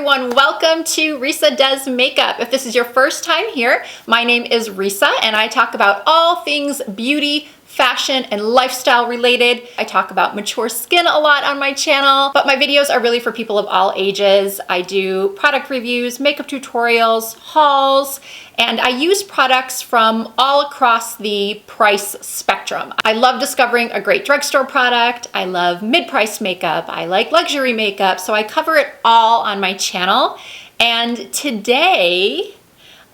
everyone, welcome to Risa Does Makeup. If this is your first time here, my name is Risa and I talk about all things beauty, fashion, and lifestyle related. I talk about mature skin a lot on my channel, but my videos are really for people of all ages. I do product reviews, makeup tutorials, hauls, and I use products from all across the price spectrum. I love discovering a great drugstore product. I love mid-price makeup. I like luxury makeup. So I cover it all on my channel. And today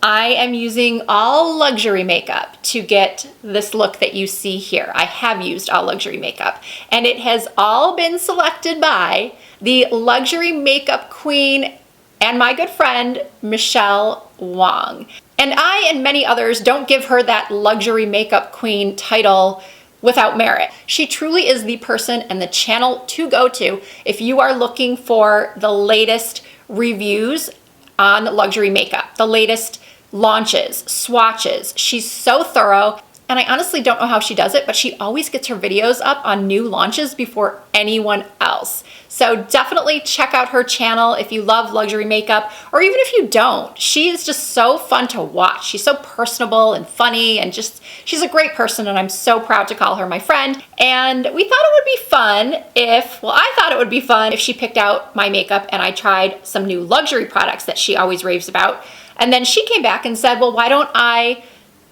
I am using all luxury makeup to get this look that you see here. I have used all luxury makeup, and it has all been selected by the luxury makeup queen and my good friend, Michele Wang. And I and many others don't give her that luxury makeup queen title without merit. She truly is the person and the channel to go to if you are looking for the latest reviews on luxury makeup, the latest launches, swatches. She's so thorough, and I honestly don't know how she does it, but she always gets her videos up on new launches before anyone else. So definitely check out her channel if you love luxury makeup, or even if you don't. She is just so fun to watch. She's so personable and funny, and just, she's a great person, and I'm so proud to call her my friend. And we thought it would be fun if, well, I thought it would be fun if she picked out my makeup and I tried some new luxury products that she always raves about. And then she came back and said, well, why don't I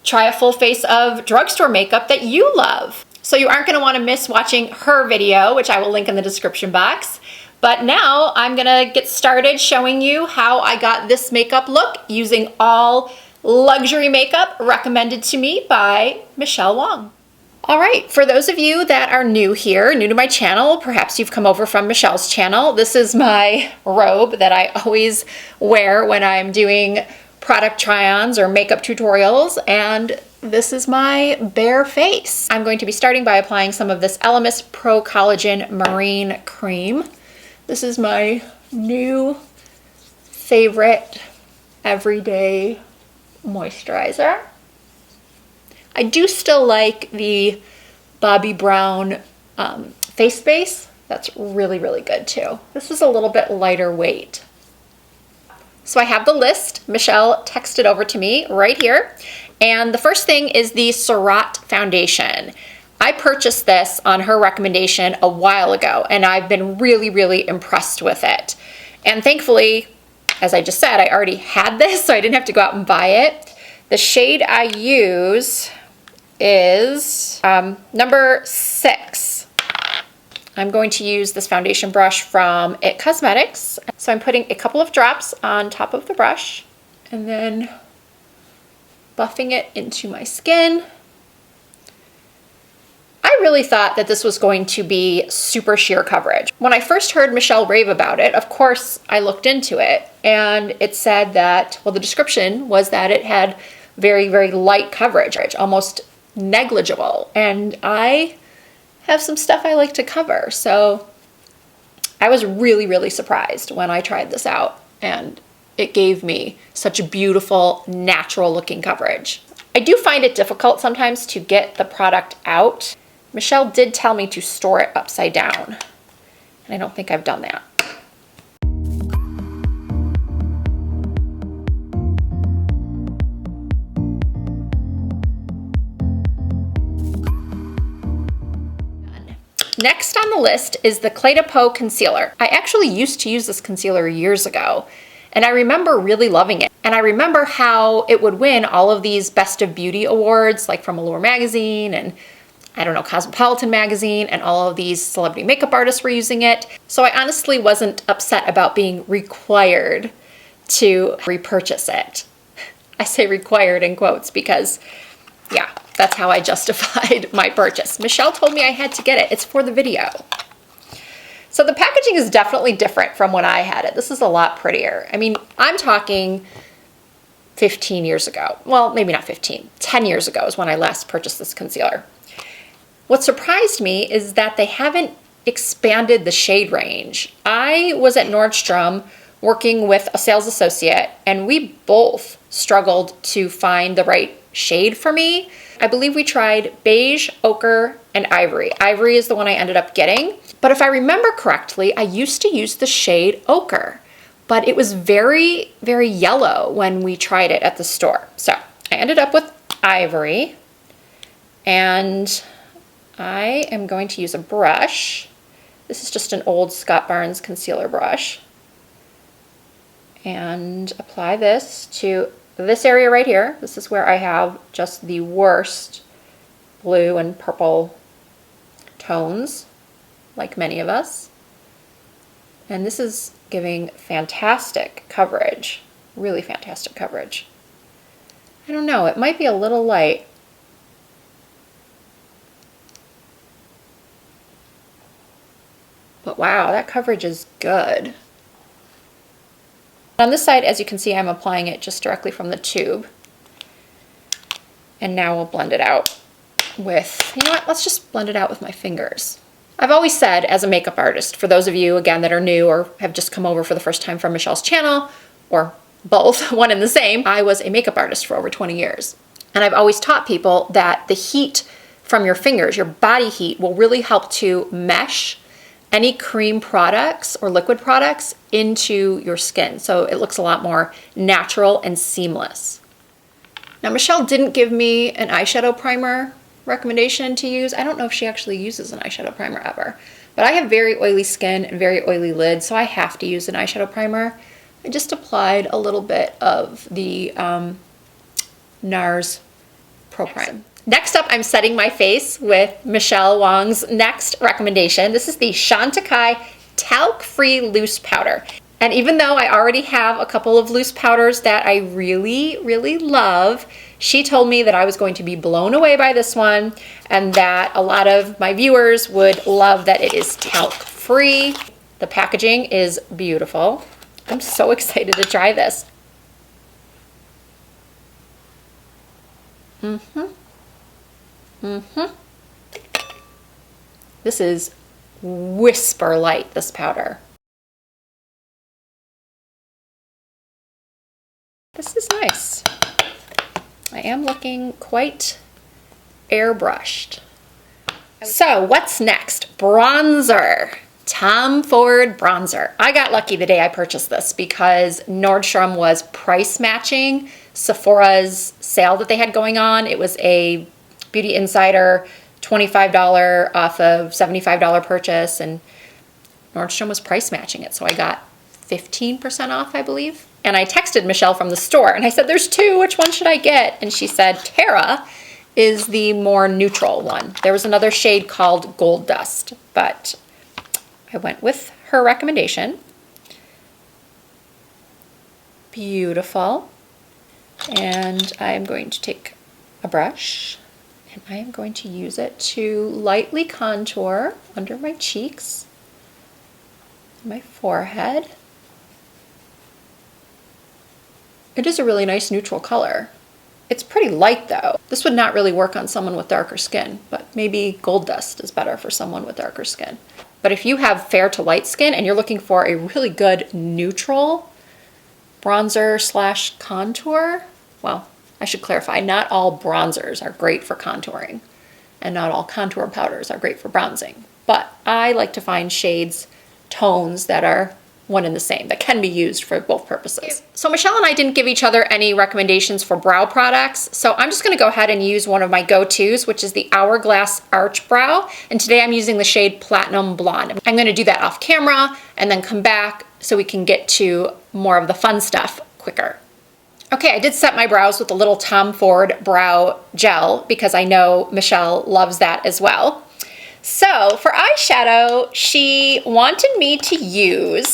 try a full face of drugstore makeup that you love? So you aren't going to want to miss watching her video, which I will link in the description box. But now I'm going to get started showing you how I got this makeup look using all luxury makeup recommended to me by Michele Wang. All right, for those of you that are new here, new to my channel, perhaps you've come over from Michele's channel, this is my robe that I always wear when I'm doing product try-ons or makeup tutorials, and this is my bare face. I'm going to be starting by applying some of this Elemis Pro Collagen Marine Cream. This is my new favorite everyday moisturizer. I do still like the Bobbi Brown face base. That's really, really good too. This is a little bit lighter weight. So I have the list. Michele texted over to me right here. And the first thing is the Surratt foundation. I purchased this on her recommendation a while ago, and I've been really, really impressed with it. And thankfully, as I just said, I already had this, so I didn't have to go out and buy it. The shade I use is number 6. I'm going to use this foundation brush from IT Cosmetics. So I'm putting a couple of drops on top of the brush and then buffing it into my skin. I really thought that this was going to be super sheer coverage. When I first heard Michele rave about it, of course, I looked into it, and it said that, well, the description was that it had very, very light coverage, almost negligible. And I have some stuff I like to cover, so I was really, really surprised when I tried this out, and it gave me such a beautiful, natural looking coverage. I do find it difficult sometimes to get the product out. Michele did tell me to store it upside down, and I don't think I've done that. Next on the list is the Clé de Peau concealer. I actually used to use this concealer years ago, and I remember really loving it. And I remember how it would win all of these Best of Beauty awards, like from Allure magazine and, I don't know, Cosmopolitan magazine, and all of these celebrity makeup artists were using it. So I honestly wasn't upset about being required to repurchase it. I say required in quotes because, yeah, that's how I justified my purchase. Michele told me I had to get it. It's for the video. So the packaging is definitely different from when I had it. This is a lot prettier. I mean, I'm talking 15 years ago. Well, maybe not 15. 10 years ago is when I last purchased this concealer. What surprised me is that they haven't expanded the shade range. I was at Nordstrom working with a sales associate, and we both struggled to find the right shade for me. I believe we tried beige, ochre, and ivory. Ivory is the one I ended up getting. But if I remember correctly, I used to use the shade ochre. but it was very, very yellow when we tried it at the store. So I ended up with ivory, and I am going to use a brush. This is just an old Scott Barnes concealer brush, and apply this to this area right here. This is where I have just the worst blue and purple tones, like many of us. And this is giving fantastic coverage, really fantastic coverage. I don't know, it might be a little light. But wow, that coverage is good. On this side, as you can see, I'm applying it just directly from the tube. And now we'll blend it out with, you know what, let's just blend it out with my fingers. I've always said, as a makeup artist, for those of you, again, that are new or have just come over for the first time from Michele's channel, or both, one and the same, I was a makeup artist for over 20 years. And I've always taught people that the heat from your fingers, your body heat, will really help to mesh any cream products or liquid products into your skin. So it looks a lot more natural and seamless. Now, Michele didn't give me an eyeshadow primer recommendation to use. I don't know if she actually uses an eyeshadow primer ever, but I have very oily skin and very oily lids, so I have to use an eyeshadow primer. I just applied a little bit of the NARS Pro Prime. Next up, I'm setting my face with Michele Wang's next recommendation. This is the Chantecaille Talc-Free Loose Powder. And even though I already have a couple of loose powders that I really, really love, she told me that I was going to be blown away by this one and that a lot of my viewers would love that it is talc-free. The packaging is beautiful. I'm so excited to try this. This is whisper light, this powder. This is nice. I am looking quite airbrushed. So what's next? Bronzer. Tom Ford bronzer. I got lucky the day I purchased this because Nordstrom was price matching Sephora's sale that they had going on. It was a Beauty Insider $25 off of $75 purchase, and Nordstrom was price matching it. So I got 15% off, I believe. And I texted Michele from the store and I said, there's two, which one should I get? And she said, Terra is the more neutral one. There was another shade called Gold Dust, but I went with her recommendation. Beautiful. And I'm going to take a brush and I am going to use it to lightly contour under my cheeks, my forehead. It is a really nice neutral color. It's pretty light though. This would not really work on someone with darker skin, but maybe Gold Dust is better for someone with darker skin. But if you have fair to light skin and you're looking for a really good neutral bronzer slash contour, well, I should clarify, not all bronzers are great for contouring and not all contour powders are great for bronzing. But I like to find shades, tones that are one and the same, that can be used for both purposes. So Michele and I didn't give each other any recommendations for brow products, so I'm just gonna go ahead and use one of my go-tos, which is the Hourglass Arch Brow, and today I'm using the shade Platinum Blonde. I'm gonna do that off camera and then come back so we can get to more of the fun stuff quicker. Okay, I did set my brows with a little Tom Ford brow gel because I know Michele loves that as well. So for eyeshadow, she wanted me to use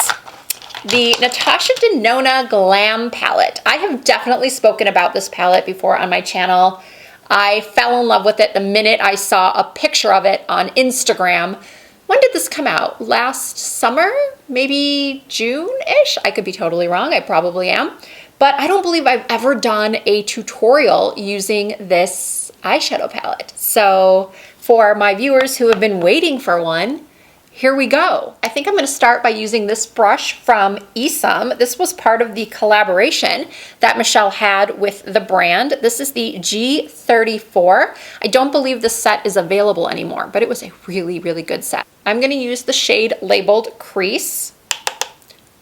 the Natasha Denona Glam palette. I have definitely spoken about this palette before on my channel. I fell in love with it the minute I saw a picture of it on Instagram. When did this come out? Last summer? Maybe June-ish? I could be totally wrong, I probably am. But I don't believe I've ever done a tutorial using this eyeshadow palette. So for my viewers who have been waiting for one, here we go. I think I'm gonna start by using this brush from Esom. This was part of the collaboration that Michele had with the brand. This is the G34. I don't believe this set is available anymore, but it was a really, really good set. I'm gonna use the shade labeled Crease,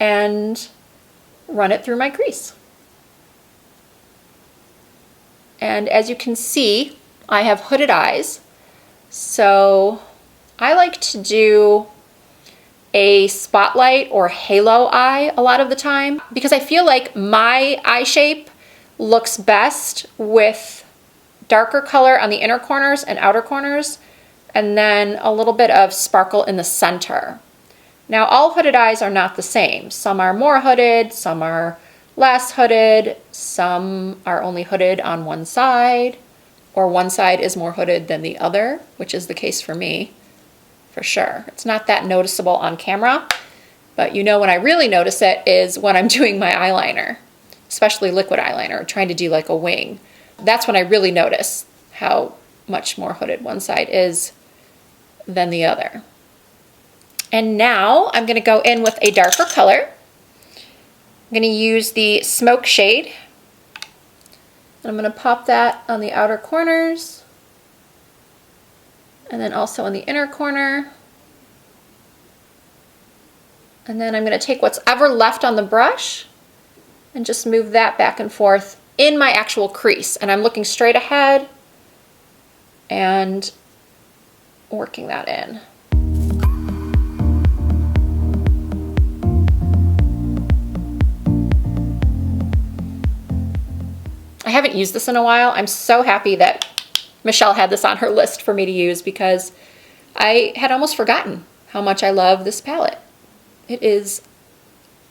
and run it through my crease. And as you can see, I have hooded eyes. So I like to do a spotlight or halo eye a lot of the time because I feel like my eye shape looks best with darker color on the inner corners and outer corners, and then a little bit of sparkle in the center. Now, all hooded eyes are not the same. Some are more hooded, some are less hooded, some are only hooded on one side, or one side is more hooded than the other, which is the case for me, for sure. It's not that noticeable on camera, but you know when I really notice it is when I'm doing my eyeliner, especially liquid eyeliner, trying to do like a wing. That's when I really notice how much more hooded one side is than the other. And now I'm going to go in with a darker color. I'm going to use the smoke shade. And I'm going to pop that on the outer corners. And then also on the inner corner. And then I'm going to take what's ever left on the brush and just move that back and forth in my actual crease. And I'm looking straight ahead and working that in. I haven't used this in a while. I'm so happy that Michelle had this on her list for me to use because I had almost forgotten how much I love this palette. It is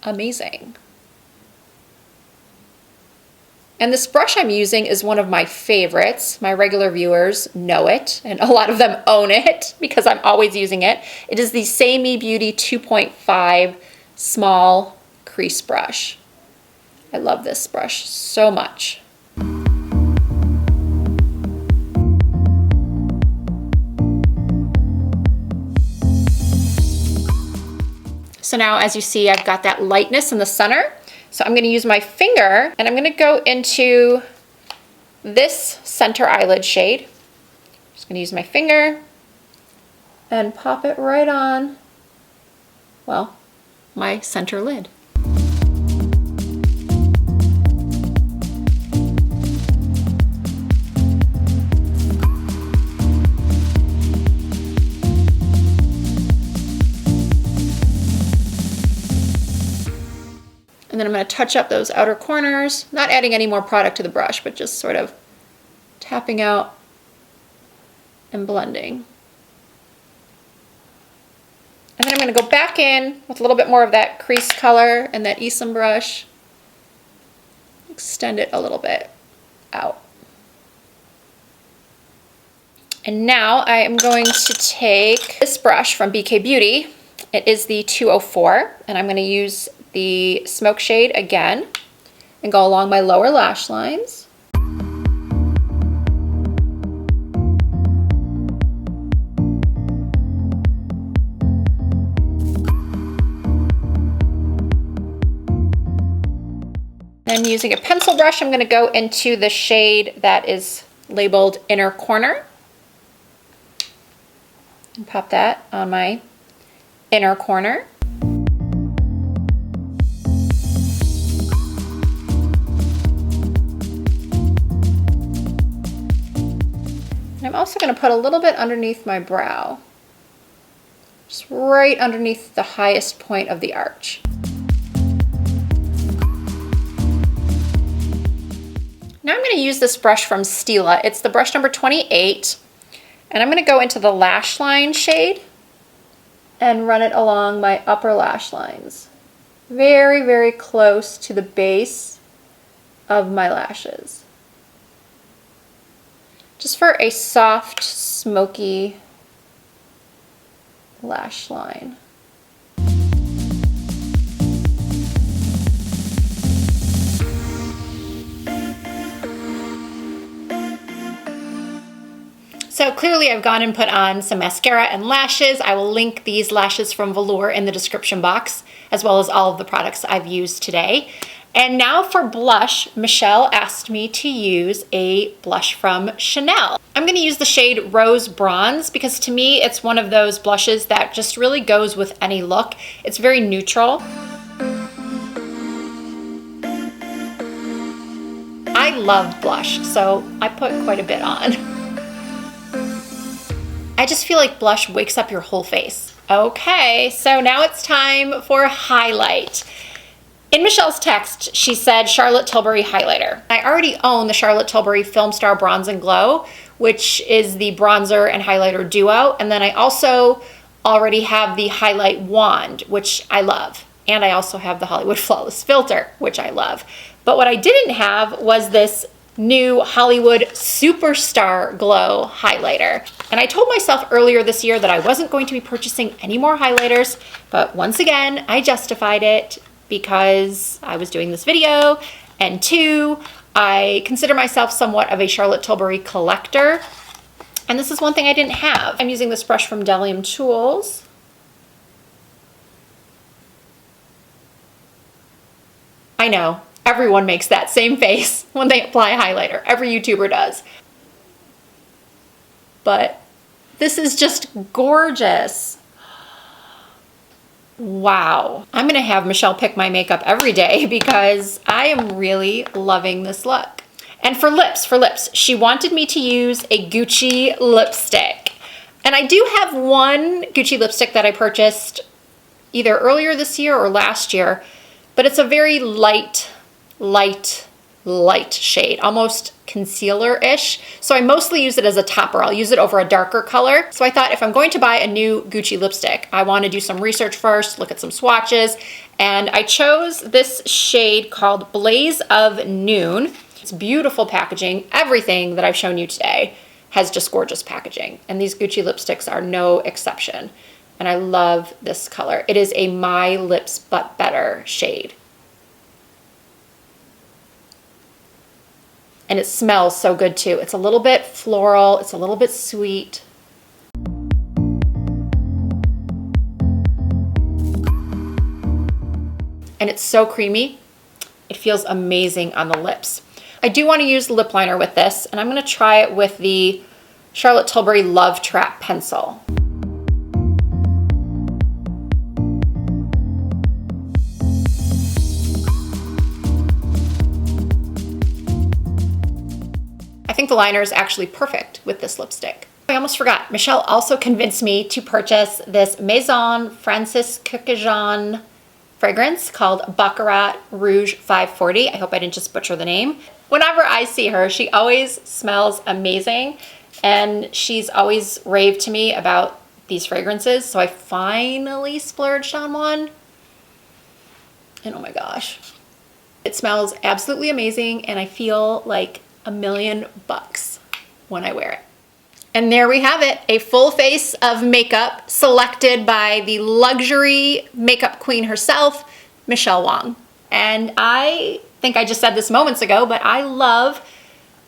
amazing. And this brush I'm using is one of my favorites. My regular viewers know it, and a lot of them own it because I'm always using it. It is the Samey Beauty 2.5 small crease brush. I love this brush so much. So now, as you see, I've got that lightness in the center. So I'm going to use my finger and I'm going to go into this center eyelid shade. Just going to use my finger and pop it right on, well, my center lid. And then I'm going to touch up those outer corners, not adding any more product to the brush, but just sort of tapping out and blending. And then I'm going to go back in with a little bit more of that crease color and that Esom brush. Extend it a little bit out. And now I am going to take this brush from BK Beauty. It is the 204, and I'm going to use the smoke shade again and go along my lower lash lines. Then using a pencil brush, I'm going to go into the shade that is labeled Inner Corner and pop that on my inner corner. I'm also going to put a little bit underneath my brow, just right underneath the highest point of the arch. Now I'm going to use this brush from Stila. It's the brush number 28, and I'm going to go into the lash line shade and run it along my upper lash lines, very, very close to the base of my lashes. Just for a soft, smoky lash line. So clearly I've gone and put on some mascara and lashes. I will link these lashes from Velour in the description box, as well as all of the products I've used today. And now for blush, Michelle asked me to use a blush from Chanel. I'm going to use the shade Rose Bronze because to me it's one of those blushes that just really goes with any look. It's very neutral. love blush, so I put quite a bit on. I just feel like blush wakes up your whole face. Okay, so now it's time for highlight. In Michele's text, she said Charlotte Tilbury highlighter. I already own the Charlotte Tilbury Film Star Bronze and Glow, which is the bronzer and highlighter duo. And then I also already have the highlight wand, which I love. And I also have the Hollywood Flawless filter, which I love. But what I didn't have was this new Hollywood Superstar Glow highlighter. And I told myself earlier this year that I wasn't going to be purchasing any more highlighters, but once again, I justified it because I was doing this video, and 2, I consider myself somewhat of a Charlotte Tilbury collector, and this is one thing I didn't have. I'm using this brush from Delium Tools. I know, everyone makes that same face when they apply highlighter. Every YouTuber does. But this is just gorgeous. Wow. I'm gonna have Michele pick my makeup every day because I am really loving this look. And for lips, she wanted me to use a Gucci lipstick. And I do have one Gucci lipstick that I purchased either earlier this year or last year, but it's a very light shade, almost concealer-ish. So I mostly use it as a topper. I'll use it over a darker color. So I thought if I'm going to buy a new Gucci lipstick, I want to do some research first, look at some swatches, and I chose this shade called Blaze of Noon. It's beautiful packaging. Everything that I've shown you today has just gorgeous packaging, and these Gucci lipsticks are no exception. And I love this color. It is a My Lips But Better shade. And it smells so good too. It's a little bit floral, it's a little bit sweet. And it's so creamy. It feels amazing on the lips. I do want to use lip liner with this, and I'm going to try it with the Charlotte Tilbury Love Trap pencil. I think the liner is actually perfect with this lipstick. I almost forgot. Michele also convinced me to purchase this Maison Francis Kurkdjian fragrance called Baccarat Rouge 540. I hope I didn't just butcher the name. Whenever I see her, she always smells amazing, and she's always raved to me about these fragrances, so I finally splurged on one, and oh my gosh. It smells absolutely amazing, and I feel like $1,000,000 when I wear it. And there we have it, a full face of makeup selected by the luxury makeup queen herself, Michele Wang. And I think I just said this moments ago, but I love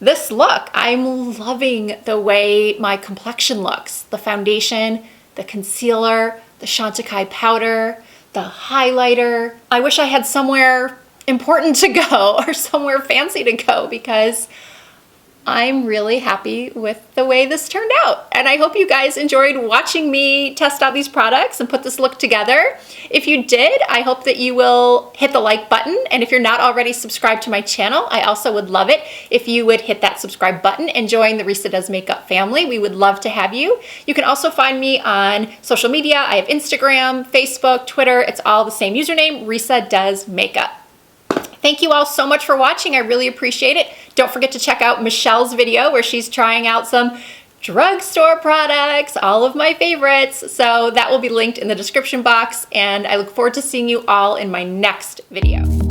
this look. I'm loving the way my complexion looks. The foundation, the concealer, the Chantecaille powder, the highlighter. I wish I had somewhere important to go or somewhere fancy to go because I'm really happy with the way this turned out. And I hope you guys enjoyed watching me test out these products and put this look together. If you did, I hope that you will hit the like button. And if you're not already subscribed to my channel, I also would love it if you would hit that subscribe button and join the Risa Does Makeup family. We would love to have you. You can also find me on social media. I have Instagram, Facebook, Twitter. It's all the same username, Risa Does Makeup. Thank you all so much for watching. I really appreciate it. Don't forget to check out Michele's video where she's trying out some drugstore products, all of my favorites. So that will be linked in the description box, and I look forward to seeing you all in my next video.